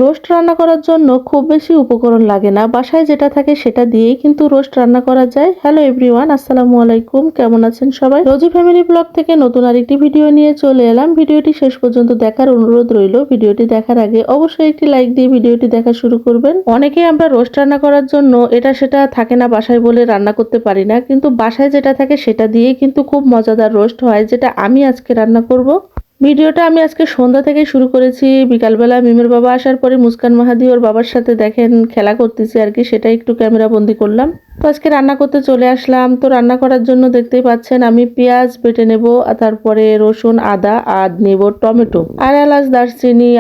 Roast রান্না করার জন্য খুব বেশি উপকরণ লাগে না, বাসায় যেটা থাকে সেটা দিয়েই কিন্তু রোস্ট রান্না করা যায়। হ্যালো এভরিওয়ান, আসসালামু আলাইকুম, কেমন আছেন সবাই? রোজি ফ্যামিলি ব্লগ থেকে নতুন আরেকটি ভিডিও নিয়ে চলে এলাম। ভিডিওটি শেষ পর্যন্ত দেখার অনুরোধ রইল। ভিডিওটি দেখার আগে অবশ্যই একটি লাইক দিয়ে ভিডিওটি দেখা শুরু করবেন। অনেকেই আমরা রোস্ট রান্না করার জন্য এটা সেটা থাকে না বাসায় বলে রান্না করতে পারি না, কিন্তু বাসায় যেটা থাকে সেটা দিয়েই কিন্তু খুব মজাদার রোস্ট হয়, যেটা আমি আজকে রান্না করব। ভিডিওটা আমি আজকে সন্ধ্যা থেকে শুরু করেছি। বিকালবেলা মিমের বাবা আসার পরে মুস্কান মাহাদি ওর বাবার সাথে দেখেন খেলা করতেছি আর কি, সেটা একটু ক্যামেরা বন্দি করলাম। তো আজকে রান্না করতে চলে আসলাম। তো রান্না করার জন্য দেখতেই পাচ্ছেন আমি পেঁয়াজ বেটে নেব, তারপরে রসুন আদা আর নেব টমেটো আর এলাচ দারচিনি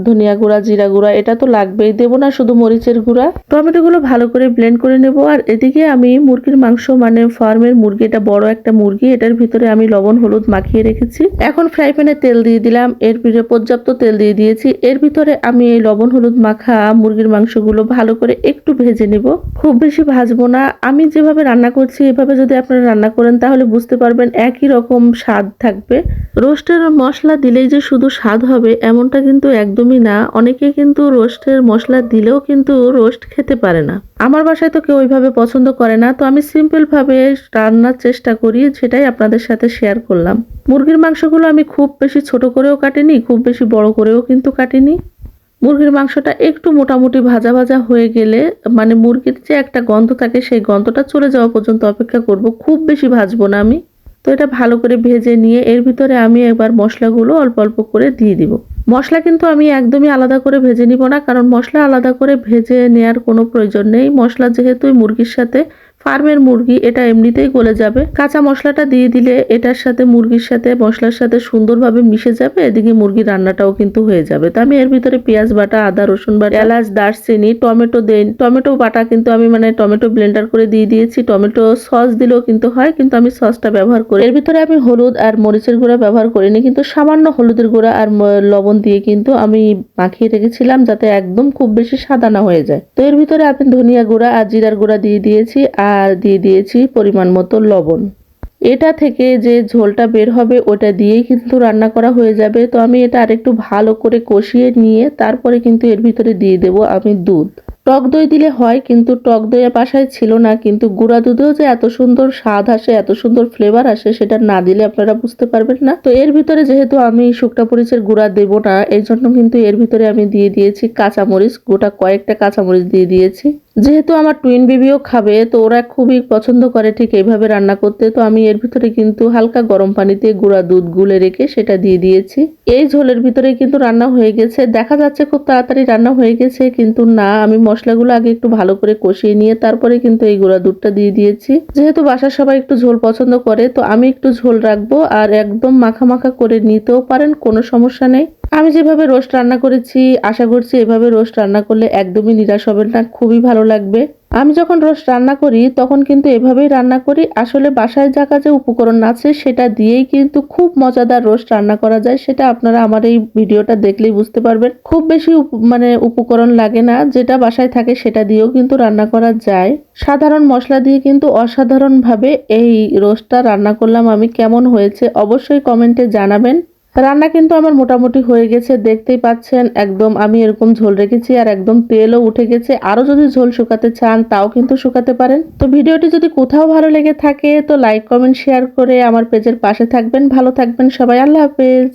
ধনিয়া গুঁড়া জিরা গুঁড়া, এটা তো লাগবেই, দেবো না শুধু মরিচের গুঁড়া। টমেটো গুলো ভালো করে ব্লেন্ড করে নেব। আর এদিকে আমি মুরগির মাংস, মানে ফার্মের মুরগি, এটা বড় একটা মুরগি, এটার ভিতরে আমি লবণ হলুদ মাখিয়ে রেখেছি। এখন ফ্রাই প্যানে তেল দিয়ে দিলাম, এর ভিতরে পর্যাপ্ত তেল দিয়ে দিয়েছি। এর ভিতরে আমি এই লবণ হলুদ মাখা মুরগির মাংসগুলো ভালো করে একটু ভেজে নেব, খুব বেশি ভাজবো না। আমি যেভাবে রান্না করছি এভাবে যদি আপনারা রান্না করেন তাহলে বুঝতে পারবেন একই রকম স্বাদ থাকবে। রোস্টের মশলা দিলেই যে শুধু স্বাদ হবে এমনটা কিন্তু একদমই না। অনেকে কিন্তু রোস্টের মশলা দিলেও কিন্তু রোস্ট খেতে পারে না। আমার বাসায় তো কেউ ওইভাবে পছন্দ করে না, তো আমি সিম্পল ভাবে রান্নার চেষ্টা করি, সেটাই আপনাদের সাথে শেয়ার করলাম। মুরগির মাংসগুলো আমি খুব বেশি ছোট করেও কাটিনি, খুব বেশি বড় করেও কিন্তু কাটিনি। মুরগির মাংসটা একটু মোটামুটি ভাজা ভাজা হয়ে গেলে, মানে মুরগির যে একটা গন্ধ থাকে সেই গন্ধটা চলে যাওয়া পর্যন্ত অপেক্ষা করব, খুব বেশি ভাজবো না আমি। তো এটা ভালো করে ভেজে নিয়ে এর ভিতরে আমি এবার মশলাগুলো অল্প অল্প করে দিয়ে দিব। মশলা কিন্তু আমি একদমই আলাদা করে ভেজে নিব না, কারণ মশলা আলাদা করে ভেজে নেওয়ার কোনো প্রয়োজন নেই। মশলা যেহেতু মুরগির সাথে, ফার্মের মুরগি, এটা এমনিতেই গলে যাবে। কাঁচা মশলাটা দিয়ে দিলে এটার সাথে মুরগির সাথে মশলার সাথে সুন্দরভাবে মিশে যাবে, এদিকে মুরগির রান্নাটাও কিন্তু হয়ে যাবে। তো আমি এর ভিতরে পেঁয়াজ বাটা, আদা রসুন বাটা, এলাচ দারচিনি, টমেটো দেন, টমেটো বাটা কিন্তু আমি মানে টমেটো ব্লেন্ডার করে দিয়ে দিয়েছি। টমেটো সস দিলেও কিন্তু হয়, কিন্তু আমি সসটা ব্যবহার করি। এর ভিতরে আমি হলুদ আর মরিচের গুঁড়া ব্যবহার করিনি, কিন্তু সামান্য হলুদের গুঁড়া আর লবণ দিয়ে কিন্তু আমি মাখিয়ে রেখেছিলাম, যাতে একদম খুব বেশি সাদা না হয়ে যায়। তো এর ভিতরে আমি ধনিয়া গুঁড়া আর জিরার গুঁড়া দিয়ে দিয়েছি, আর দিয়ে দিয়েছি পরিমাণ মতো লবণ। এটা থেকে যে ঝোলটা বের হবে ওটা দিয়েই কিন্তু রান্না করা হয়ে যাবে। তো আমি এটা আরেকটু ভালো করে কষিয়ে নিয়ে তারপরে কিন্তু এর ভিতরে দিয়ে দেব আমি দুধ। টক দই দিলে হয়, কিন্তু টক দই বাসায় ছিল না, কিন্তু গুঁড়া দুধেও যে এত সুন্দর স্বাদ আসে, এত সুন্দর ফ্লেভার আসে, সেটা না দিলে আপনারা বুঝতে পারবেন না। তো এর ভিতরে যেহেতু আমি শুকনা মরিচের গুঁড়া দেব না, এই জন্য কিন্তু এর ভিতরে আমি দিয়ে দিয়েছি কাঁচামরিচ, গোটা কয়েকটা কাঁচামরিচ দিয়ে দিয়েছি। যেহেতু আমার টুইন বেবিও খাবে, তো ওরা খুবই পছন্দ করে ঠিক এইভাবে রান্না করতে। তো আমি এর ভিতরে কিন্তু হালকা গরম পানিতে গুঁড়া দুধ গুলে রেখে সেটা দিয়ে দিয়েছি। এই ঝোলের ভিতরে কিন্তু রান্না হয়ে গেছে, দেখা যাচ্ছে খুব তাড়াতাড়ি রান্না হয়ে গেছে, কিন্তু না, আমি মশলাগুলো আগে একটু ভালো করে কষিয়ে নিয়ে তারপরে কিন্তু এই গুঁড়া দুধটা দিয়ে দিয়েছি। যেহেতু বাসার সবাই একটু ঝোল পছন্দ করে, তো আমি একটু ঝোল রাখবো, আর একদম মাখা মাখা করে নিতেও পারেন, কোনো সমস্যা নেই। আমি যেভাবে রোস্ট রান্না করেছি আশা করছি এভাবে রোস্ট রান্না করলে একদমই নিরাশ হবেন না, খুবই ভালো লাগবে। আমি যখন রোস্ট রান্না করি তখন কিন্তু এভাবেই রান্না করি। আসলে বাসায় যা কাজে উপকরণ আছে সেটা দিয়েই কিন্তু খুব মজাদার রোস্ট রান্না করা যায়, সেটা আপনারা আমার এই ভিডিওটা দেখলেই বুঝতে পারবেন। খুব বেশি মানে উপকরণ লাগে না, যেটা বাসায় থাকে সেটা দিয়েও কিন্তু রান্না করা যায়। সাধারণ মশলা দিয়ে কিন্তু অসাধারণভাবে এই রোস্টটা রান্না করলাম আমি। কেমন হয়েছে অবশ্যই কমেন্টে জানাবেন। রান্না কিন্তু আমার মোটামুটি হয়ে গেছে, দেখতেই পাচ্ছেন একদম আমি এরকম ঝোল রেখেছি আর একদম তেলও উঠে গেছে। আরো যদি ঝোল শুকাতে চান তাও কিন্তু শুকাতে পারেন। তো ভিডিওটি যদি কোথাও ভালো লেগে থাকে তো লাইক কমেন্ট শেয়ার করে আমার পেজের পাশে থাকবেন। ভালো থাকবেন সবাই, আল্লাহ হাফেজ।